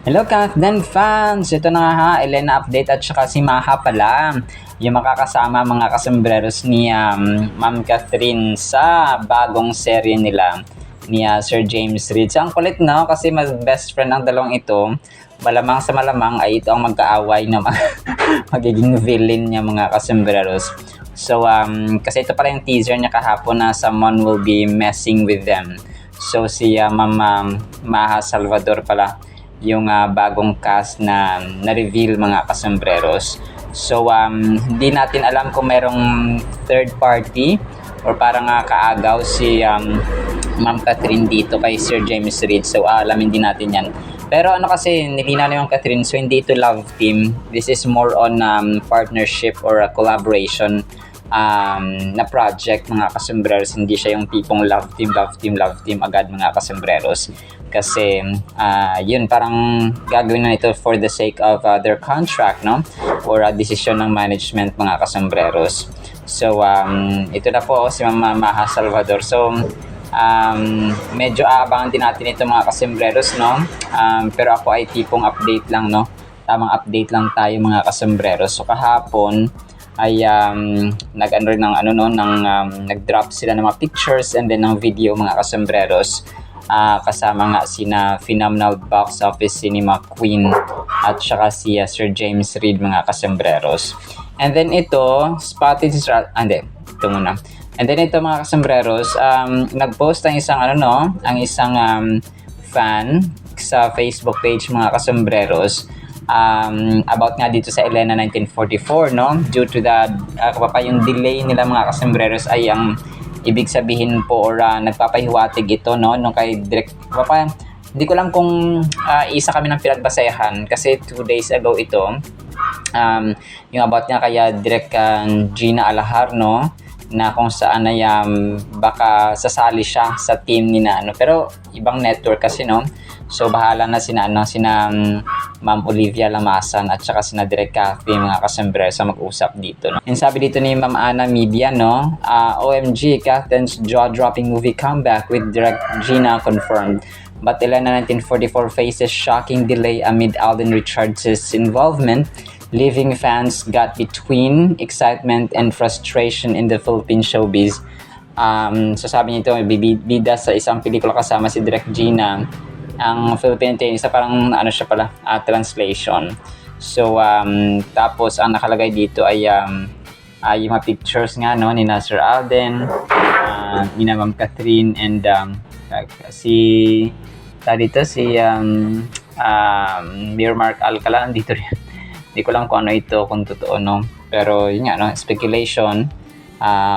Hello Countdown fans! Ito na nga ha, Elena update at saka si Maha pala. Yung makakasama mga kasembreros ni Ma'am Catherine sa bagong serye nila ni Sir James Reid. So ang kulit no, kasi mas best friend ang dalawang ito. Malamang sa malamang ay ito ang magkaaway na magiging villain niya mga kasembreros. So kasi ito pala yung teaser niya kahapon na someone will be messing with them. So si Ma'am Maha Salvador pala yung bagong cast na na-reveal mga kasembreros. So hindi natin alam kung merong third party or parang kaagaw si Ma'am Catherine dito kay Sir James Reid. So alamin din natin yan. Pero ano kasi nilinaw ni Ma'am Catherine, so hindi ito love team. This is more on partnership or a collaboration na project mga kasembreros. Hindi siya yung tipong love team agad mga kasembreros. Kasi yun parang gagawin na ito for the sake of their contract, no? Or decision ng management mga kasembreros. So ito na po si Ma'am Maha Salvador. So medyo aabangan din natin ito mga kasembreros, no? Pero ako ay tipong update lang, no? Tamang update lang tayo mga kasembreros. So kahapon ay nag-ano rin ng nag-drop sila ng mga pictures and then ng video mga kasembreros. Kasama nga sina phenomenal box office cinema queen at saka si Sir James Reid mga kasembreros. And then ito, spotted ito muna. And then ito mga kasembreros, nag-post ang isang fan sa Facebook page mga kasembreros about nga dito sa Elena 1944, no? Due to the yung delay nila mga kasembreros ay ang ibig sabihin po or nagpapahiwatig ito, no, nung kay Direk hindi ko alam kung isa kami ng pinagbasehan kasi 2 days ago ito yung about niya kaya Direk Gina Alahar, no, na kung saan ay baka sasali siya sa team ni pero ibang network kasi, no. So bahala na sina Ma'am Olivia Lamasan at saka sina Direk Cathy mga kasembreros sa mag-usap dito, no. And sabi dito ni Ma'am Ana Media, no, OMG, Catherine's jaw-dropping movie comeback with Direk Gina confirmed. But Elena 1944 faces shocking delay amid Alden Richards' involvement, leaving fans got between excitement and frustration in the Philippine showbiz. So sabi nito, bida sa isang pelikula kasama si Direk Gina. Ang Philippine isa parang siya pala, translation. So tapos ang nakalagay dito ay yung mga pictures nga, no, ni Sir Alden, ni Ma'am Catherine and si Mayor Mark Alcala dito rin. Hindi ko lang kung ano ito, kung totoo, no. Pero yun nga, no, speculation.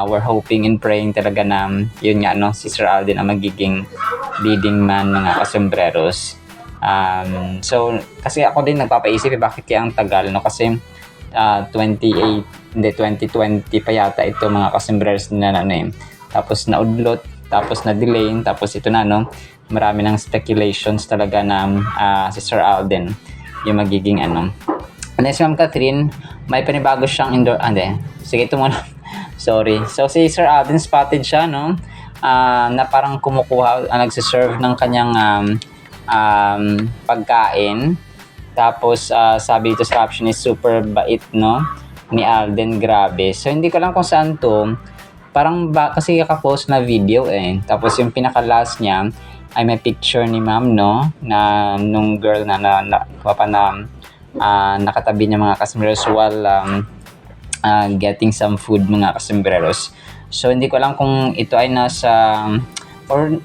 We're hoping and praying talaga na yun nga, no, si Sir Alden ang magiging leading man mga kasembreros. So kasi ako din nagpapaisip bakit kaya ang tagal, no, kasi 2020 pa yata ito mga kasembreros na tapos naudlot, tapos na delay, tapos ito na, no, marami ng speculations talaga na si Sir Alden yung magiging And si Ma'am Catherine, may panibago siyang sige ito muna. Sorry. So si Sir Alden spotted siya, no, na parang kumukuha, nagsiserve ng kanyang pagkain. Tapos sabi dito sa caption is super bait, no, ni Alden, grabe. So hindi ko lang kung saan to. Parang kasi kaka-post na video Tapos yung pinaka-last niya ay may picture ni Ma'am, no, na nung girl na nakatabi niya mga kasembreros while getting some food mga kasembreros. So hindi ko alam kung ito ay nasa or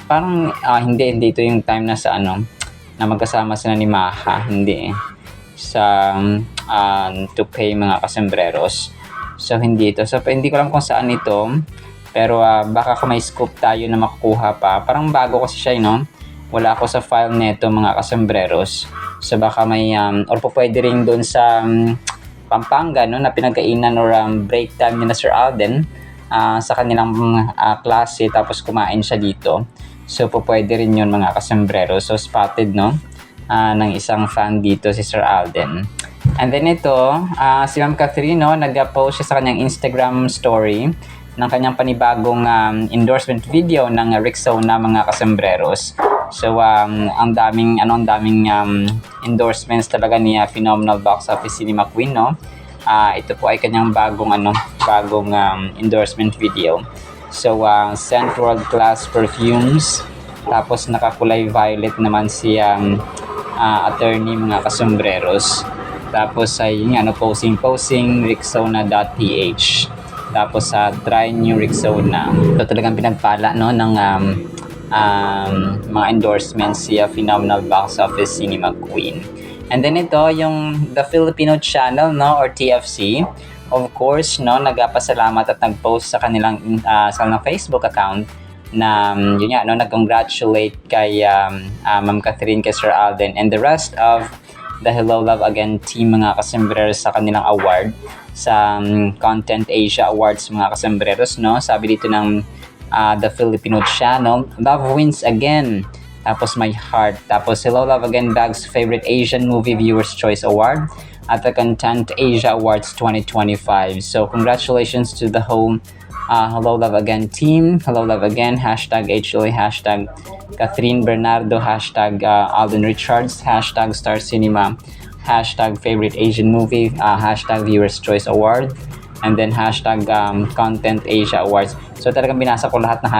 parang hindi ito yung time na sa na magkasama sila ni Maha, hindi sa to pay mga kasembreros. So hindi ito. So hindi ko alam kung saan ito, pero baka kung may scoop tayo na makukuha pa. Parang bago kasi siya, no. Wala ako sa file neto mga kasembreros. So baka may or pwede rin doon sa Pampanga, no, na pinagkainan or break time ni Sir Alden sa kanilang klase, tapos kumain siya dito. So pwede rin yun mga kasembreros. So spotted, no, ng isang fan dito si Sir Alden. And then ito, si Ma'am Catherine, no, nag-post siya sa kanyang Instagram story ng kanyang panibagong endorsement video ng Rexona mga kasembreros. So ang daming endorsements talaga ni Phenomenal Box Office Cinema Queen, no. Ito po ay kanyang bagong endorsement video. So scent world class perfumes, tapos nakakulay violet naman si attorney mga kasombreros. Tapos ay posing Rexona.ph. Tapos try new Rexona. Ito talagang pinagpala, no, ng mga endorsements si Phenomenal Box Office Cinema Queen. And then ito yung The Filipino Channel, no, or TFC. Of course, no, nagpasalamat at nag-post sa kanilang Facebook account na yun nga, no, nag-congratulate kay Ma'am Catherine, kay Sir Alden, and the rest of the Hello Love Again team mga kasombreros sa kanilang award sa Content Asia Awards mga kasombreros, no. Sabi dito ng The Filipino Channel, love wins again. Tapos My Heart. Tapos Hello Love Again bags favorite Asian movie viewers choice award at the Content Asia Awards 2025. So congratulations to the whole Hello Love Again team. Hello Love Again, hashtag HLA, hashtag Catherine Bernardo, hashtag Alden Richards, hashtag Star Cinema, hashtag favorite Asian movie, hashtag Viewers Choice Award, and then hashtag Content Asia Awards. So talagang binasa ko lahat ng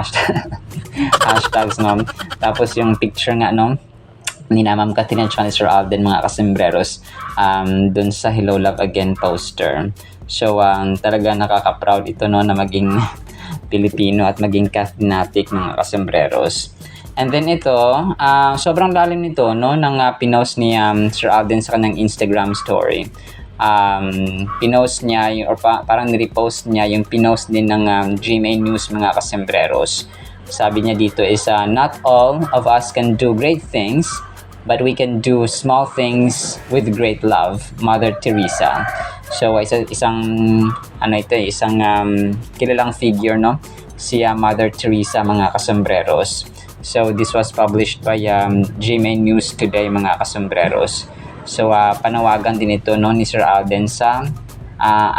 hashtags, no. Tapos yung picture nga, no, ni Ma'am Catherine at Sir Alden mga kasombreros dun sa Hello Love Again poster. So talaga nakaka-proud ito, no, na maging Pilipino at maging Catholic mga kasombreros. And then ito, sobrang lalim nito, no, ng pinost ni Sir Alden sa kanyang Instagram story. Pinost niya or parang ni-repost niya yung pinost din ng GMA News mga kasombreros. Sabi niya dito is not all of us can do great things, but we can do small things with great love, Mother Teresa. So isang kilalang figure, no, si Mother Teresa mga kasombreros. So this was published by GMA News today mga kasombreros. So panawagan din ito, no, ni Sir Alden sa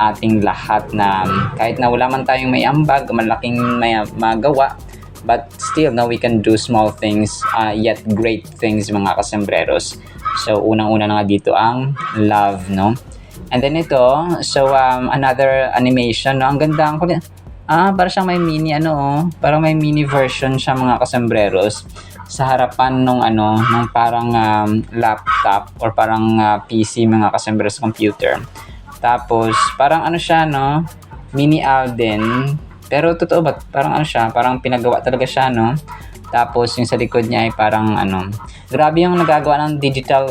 ating lahat na kahit na wala man tayong may ambag, malaking may magawa, but still, no, we can do small things yet great things mga kasombreros. So unang-una na nga dito ang love, no. And then ito, so another animation, no, ang ganda ang para siyang may mini parang may mini version siya mga kasombreros sa harapan nung parang laptop or parang PC mga kasombreros, computer. Tapos parang siya, no, mini Alden, pero totoo ba parang siya, parang pinagawa talaga siya, no. Tapos yung sa likod niya ay parang grabe yung nagagawa ng digital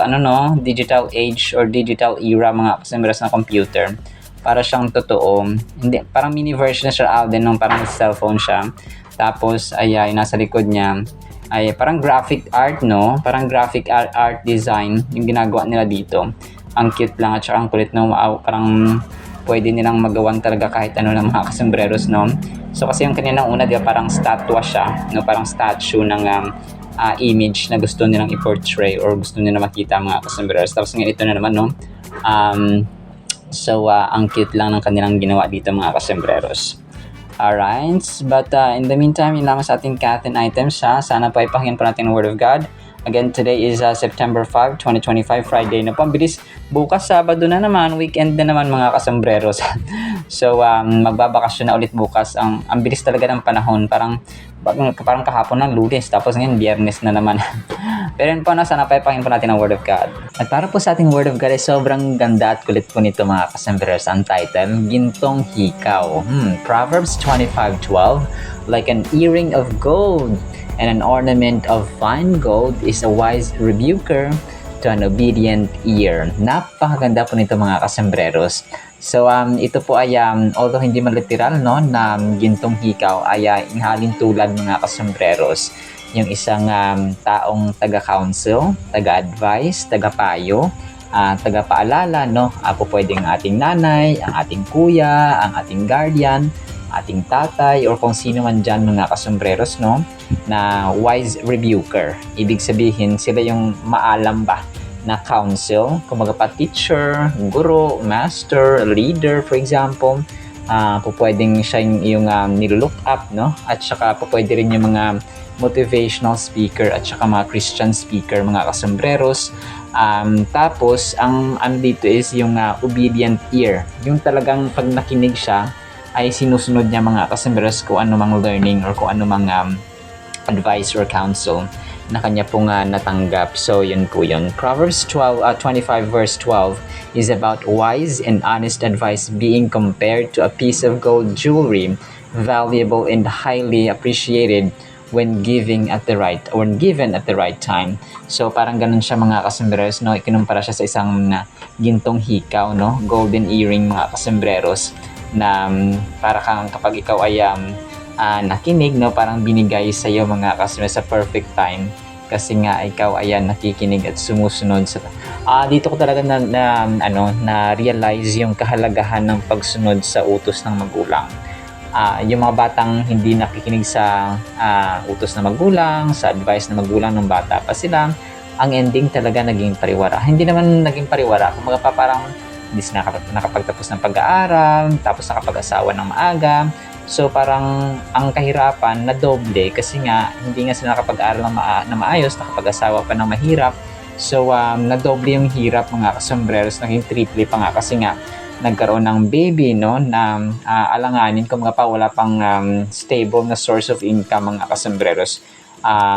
digital age or digital era mga kasombreros na computer. Para siyang totoo, hindi, parang mini version na Sir Alden nung parang cellphone siya. Tapos ay nasa likod niya ay parang graphic art, no, parang graphic art design yung ginagawa nila dito. Ang cute lang at saka ang kulit, no, parang pwede nilang magawan talaga kahit ng mga kasombreros, no. So kasi yung kanina una, di ba, parang statua siya, no, parang statue ng image na gusto nilang i-portray or gusto nilang makita mga kasombreros. Tapos ngayon ito na naman, no, so ang cute lang ng kanilang ginawa dito mga kasombreros. Alright, but in the meantime, yun lamang sa ating Catherine items, ha. Sana pa ipakinggan po natin ang Word of God. Again, today is September 5, 2025, Friday na po. Ang bilis. Bukas, Sabado na naman. Weekend na naman mga kasombreros. So, magbabakasyon na ulit bukas. Ang bilis talaga ng panahon. Parang kahapon ng Lunes. Tapos ngayon, Biyernes na naman. Pero yun po, sana pa ipakinggan po natin ang Word of God. At para po sa ating Word of God ay sobrang ganda at kulit po nito mga kasombreros. Ang title, Gintong Hikaw. Proverbs 25:12, like an earring of gold and an ornament of fine gold is a wise rebuker to an obedient ear. Napakaganda po nito mga kasombreros. So ito po ay although hindi man literal, no, na gintong hikaw ay inhalin tulad mga kasombreros. Yung isang taong taga-counsel, taga-advice, taga-payo, taga-paalala, no. Ako pwedeng ating nanay, ang ating kuya, ang ating guardian, ating tatay, or kung sino man dyan mga kasombreros, no, na wise rebuker. Ibig sabihin, sila yung maalam ba na counsel, kumaga pa teacher, guro, master, leader, for example, pwedeng siya yung nilook up, no? At saka pwede rin yung mga motivational speaker at saka mga Christian speaker, mga kasombreros. Tapos, ang dito is yung obedient ear. Yung talagang pag nakinig siya, ay sinusunod niya mga kasombreros kung ano mang learning or kung ano mang advice or counsel na kanya pong natanggap. So, yun po yun. Proverbs 25 verse 12 is about wise and honest advice being compared to a piece of gold jewelry, valuable and highly appreciated when given at the right time. So, parang ganun siya mga kasombreros, no? Ikinumpara siya sa isang gintong hikaw, no? Golden earring mga kasombreros na para kang kapag ikaw ay nakinig, no, parang binigay sa iyo mga kasombreros sa perfect time kasi nga ikaw ay nakikinig at sumusunod sa dito ko talaga na realize yung kahalagahan ng pagsunod sa utos ng magulang. Yung mga batang hindi nakikinig sa utos ng magulang, sa advice ng magulang ng bata pa sila, ang ending talaga naging pariwara. Hindi naman naging pariwara, kumbaga parang hindi sila nakapagtapos ng pag-aaral, tapos nakapag-asawa ng maaga. So parang ang kahirapan na doble kasi nga hindi nga sila nakapag-aaral na maayos, nakapag-asawa pa ng mahirap. So na doble yung hirap mga kasombreros, naging triple pa nga kasi nga nagkaroon ng baby, no, na alanganin kung mga pa wala pang stable na source of income mga kasombreros.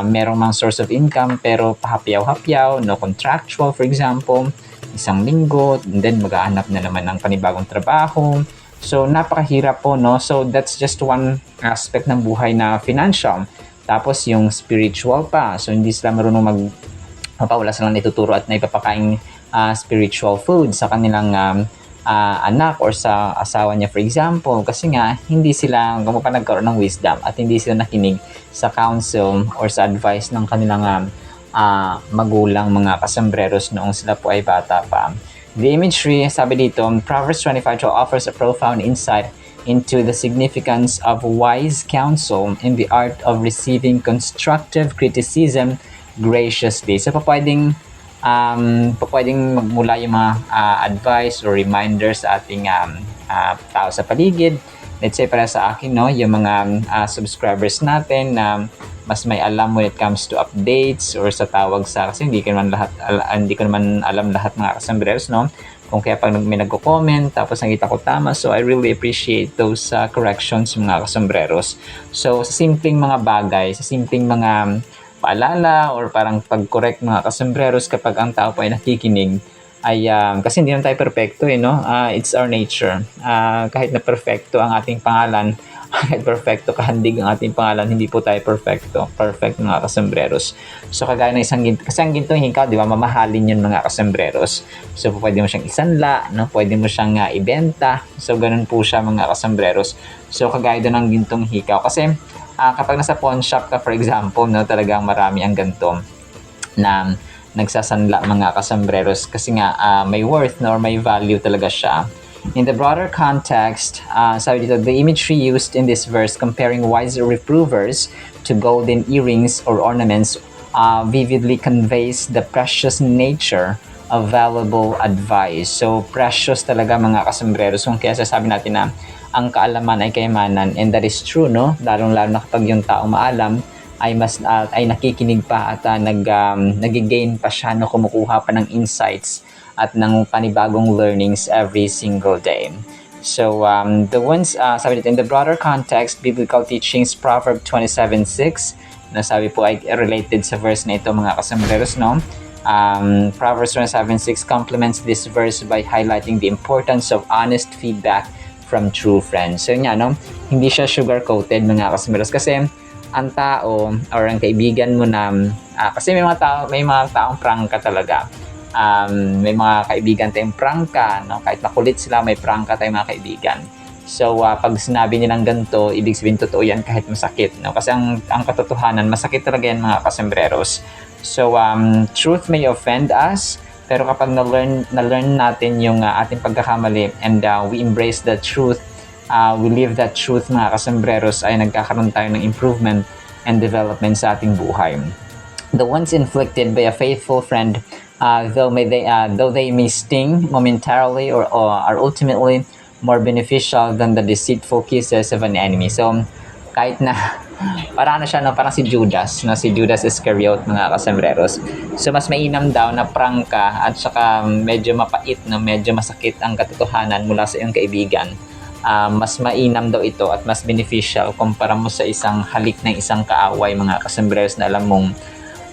Merong mang source of income pero pahapyaw-hapyaw, no, contractual for example, isang linggo, and then maghahanap na naman ng panibagong trabaho. So, napakahirap po, no? So, that's just one aspect ng buhay na financial. Tapos, yung spiritual pa. So, hindi sila marunong wala silang ituturo at naipapakain spiritual food sa kanilang anak or sa asawa niya, for example. Kasi nga, hindi sila nagkaroon ng wisdom at hindi sila nakinig sa counsel or sa advice ng kanilang magulang, mga kasombreros noong sila po ay bata pa. The imagery, sabi dito, Proverbs 25 offers a profound insight into the significance of wise counsel in the art of receiving constructive criticism graciously. So, pwedeng magmula yung mga advice or reminders sa ating tao sa paligid. Let's say para sa akin, no, yung mga subscribers natin na mas may alam when it comes to updates or sa tawag sa, kasi hindi ko naman alam lahat mga kasombreros, no? Kung kaya pag may nagko-comment tapos nakita ko tama, so I really appreciate those corrections mga kasombreros. So sa simpleng mga bagay, sa simpleng mga paalala or parang pag-correct mga kasombreros kapag ang tao po ay nakikinig, ay kasi hindi naman tayo perfecto, no? It's our nature. Kahit na perfecto ang ating pangalan, kahit perfecto kahandig ang ating pangalan, hindi po tayo perfect mga kasombreros. So kagaya ng isang ginto, kasi ang gintong hikaw, di ba, mamahalin yun mga kasombreros. So pwede mo siyang isanla, no? Pwede mo siyang ibenta. So ganun po siya mga kasombreros. So kagaya doon ng gintong hikaw, kasi kapag nasa pawn shop ka, for example, no, talagang marami ang ganito na nagsasanla mga kasombreros kasi nga may worth, no, or may value talaga siya. In the broader context, sabi dito, the imagery used in this verse comparing wise reprovers to golden earrings or ornaments vividly conveys the precious nature of valuable advice. So, precious talaga mga kasombreros. Kung kaya sasabi natin na ang kaalaman ay kayamanan, and that is true, no? Lalong-lalo na kapag yung taong maalam ay ay nakikinig pa at nag-gain pa siya, no, kumukuha pa ng insights at ng panibagong learnings every single day. So, the ones, sabi dito, in the broader context, biblical teachings, Proverbs 27:6, na sabi po ay related sa verse na ito mga kasombreros, no? Proverbs 27:6 complements this verse by highlighting the importance of honest feedback from true friends. So, yun, no? Hindi siya sugar-coated mga kasombreros kasi ang tao or ang kaibigan mo na kasi may mga taong prangka talaga. May mga kaibigan tayong prangka, no? Kahit makulit sila, may prangka tayong mga kaibigan. So pag sinabi nilang ganito, ibig sabihin totoo yan kahit masakit, no? Kasi ang katotohanan, masakit talaga yan mga kasombreros. So truth may offend us, pero kapag na-learn natin yung ating pagkakamali and we embrace the truth, we live that truth mga kasombreros, ay nagkakaroon tayo ng improvement and development sa ating buhay. The ones inflicted by a faithful friend, though they may sting momentarily or are ultimately more beneficial than the deceitful kisses of an enemy. So, kahit na parang ano siya, no? Parang si Judas, no? Si Judas Iscariot, mga kasembreros. So, mas mainam daw na prangka at saka medyo mapait, no? Medyo masakit ang katotohanan mula sa iyong kaibigan. Mas mainam daw ito at mas beneficial kumpara mo sa isang halik ng isang kaaway, mga kasembreros, na alam mong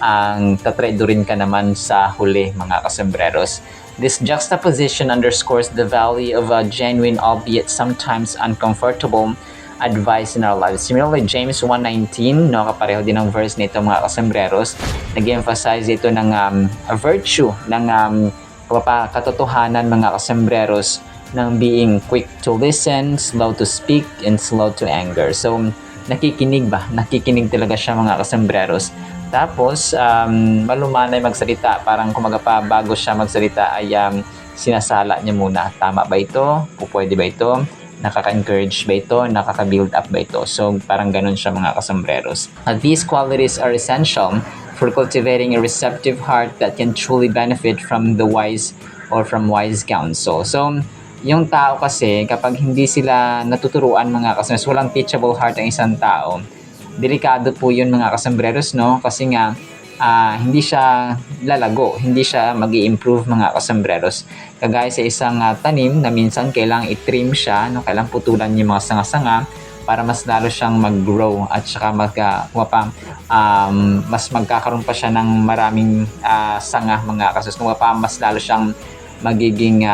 ang tatraidorin ka naman sa huli, mga kasembreros. This juxtaposition underscores the value of a genuine, albeit sometimes uncomfortable, advice in our lives. Similarly, James 1:19, no, kapareho din ang verse nito, mga kasembreros. Nag-emphasize ito ng a virtue ng katotohanan, mga kasembreros, ng being quick to listen, slow to speak, and slow to anger. So, nakikinig ba? Nakikinig talaga siya, mga kasembreros. Tapos, malumanay magsalita. Parang kumaga pa, bago siya magsalita ay sinasala niya muna. Tama ba ito? Pwede ba ito? Nakaka-encourage ba ito? Nakaka-build up ba ito? So, parang ganun siya, mga kasembreros. These qualities are essential for cultivating a receptive heart that can truly benefit from the wise or from wise counsel. So, yung tao kasi, kapag hindi sila natuturuan, mga kasembreros, walang teachable heart ang isang tao, delikado po yun, mga kasembreros, no? Kasi nga, hindi siya lalago, hindi siya mag-i-improve, mga kasembreros. Kagaya sa isang tanim na minsan kailangang i-trim siya, no? Kailangang putulan yung mga sanga-sanga para mas lalo siyang mag-grow at saka mas magkakaroon pa siya ng maraming sanga, mga kasembreros. Mas lalo siyang magiging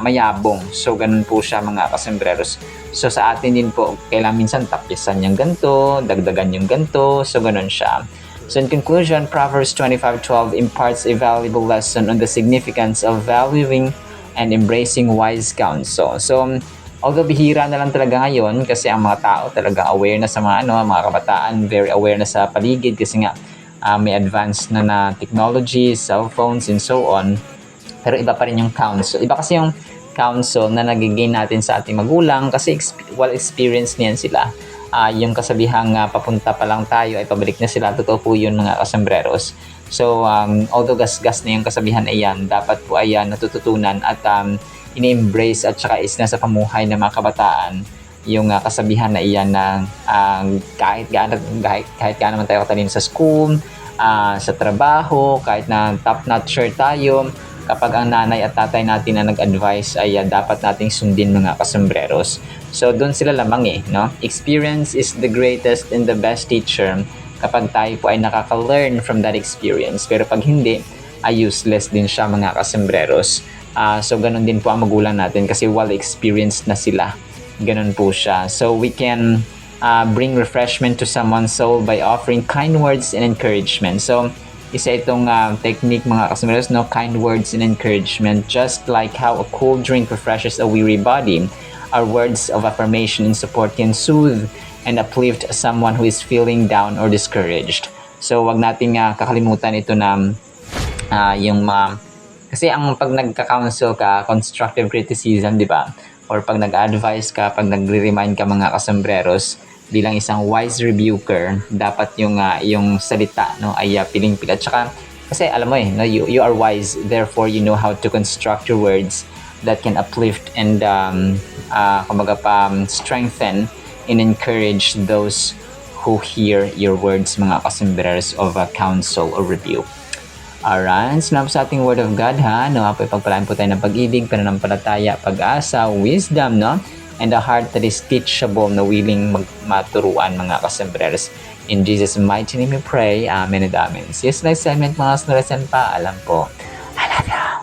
mayabong. So, ganun po siya, mga kasembreros. So, sa atin din po, kailangan minsan tapisan yung ganito, dagdagan yung ganito. So, ganun siya. So, in conclusion, Proverbs 25:12 imparts a valuable lesson on the significance of valuing and embracing wise counsel. So, although bihira na lang talaga ngayon kasi ang mga tao talaga aware na sa mga mga kabataan, very aware na sa paligid kasi nga may advanced na technology, cell phones, and so on. Pero iba pa rin yung counsel. Iba kasi yung counsel na nagiging natin sa ating magulang kasi well experienced niyan sila. Yung kasabihang papunta pa lang tayo ay pabalik na sila. Totoo po yun, mga kasembreros. So, although gasgas na yung kasabihan ay yan, dapat po ay natututunan at ini-embrace at saka is na sa pamuhay ng mga kabataan yung kasabihan na iyan na kahit gaano naman tayo katalino sa school, sa trabaho, kahit na top-notcher tayo, kapag ang nanay at tatay natin na nag-advise ay dapat nating sundin, mga kasembreros. So, doon sila lamang no? Experience is the greatest and the best teacher kapag tayo po ay nakaka-learn from that experience. Pero pag hindi, ay useless din siya, mga kasembreros. So, ganun din po ang magulang natin kasi well-experienced na sila. Ganun po siya. So, we can bring refreshment to someone's soul by offering kind words and encouragement. So, isa itong technique, mga kasembreros, no? Kind words and encouragement. Just like how a cold drink refreshes a weary body, our words of affirmation and support can soothe and uplift someone who is feeling down or discouraged. So, wag nating kakalimutan ito na kasi ang pag nagka-counsel ka, constructive criticism, di ba? Or pag nag-advise ka, pag nagre-remind ka, mga kasembreros, bilang isang wise rebuker, dapat yung salita, no, ay piling-pila. At saka, kasi alam mo no, you are wise, therefore you know how to construct your words that can uplift and strengthen and encourage those who hear your words, mga kasembreros, of counsel or rebuke. Alright, sinap sa ating word of God, no, pagpalaan po tayo ng pag-ibig, pananampalataya, pag-asa, wisdom, no, and a heart that is teachable, na willing maturuan, mga kasembreros. In Jesus' mighty name we pray. Amen and amen. See you next segment, mga kasembreros. Paalam po. I love you.